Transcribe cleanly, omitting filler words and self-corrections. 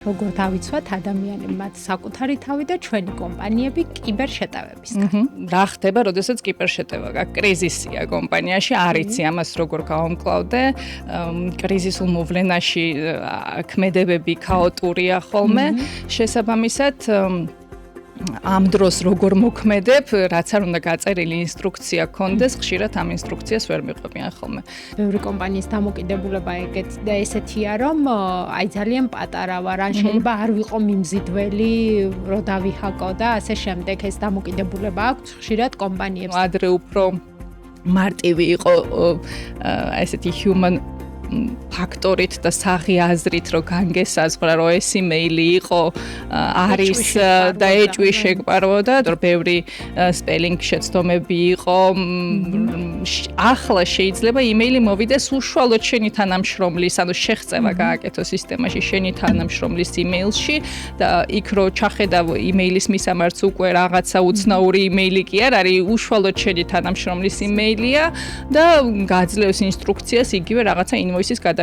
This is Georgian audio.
როგორ დავიცვათ ადამიანებმა საკუთარი თავი და ჩვენი კომპანიები კიბერშეტევებისგან. რა ხდება, როდესაც კიბერშეტევა გაქვს? კრიზისია კომპანიაში, არ იცი ამას როგორ გავამკლავდე. კრიზისულ მოვლენაში ქმედებები ქაოტურია ხოლმე. შესაბამისად ამ დროს როგორ მოქმედებ, რაც არ უნდა გაწერილი ინსტრუქცია გქონდეს, ხშირად ამ ინსტრუქციას ვერ მიყვებიან ხოლმე. ბევრი კომპანიის დამოკიდებულება ესეთია, რომ აი ძალიან პატარა ვარ, ან შეიძლება არ ვიყო მიმზიდველი, რომ დავიჰაკო და ასე შემდეგ. ეს დამოკიდებულება აქვს ხშირად კომპანიებს. ადრე უფრო მარტივი იყო ესეთი human ფაქტორით და საღი აზრით რომ განგესაზღვრა რომ ეს იმეილი იყო არის და ეჭვი შეგპარვოდა რომ ბევრი სპელინგ შეცდომები იყო ახლა შეიძლება იმეილი მოვიდეს უშუალოდ შენი თანამშრომლის ანუ შეღწევა გააკეთო სისტემაში შენი თანამშრომლის იმეილში და იქ რო ჩახედავ იმეილის მისამართს უკვე რაღაცა უცნაური იმეილი კი არ არის უშუალოდ შენი თანამშრომლის იმეილია და გაძლევს ინსტრუქციას იგივე რაღაცა ინვოისის გადარიცხვაზე.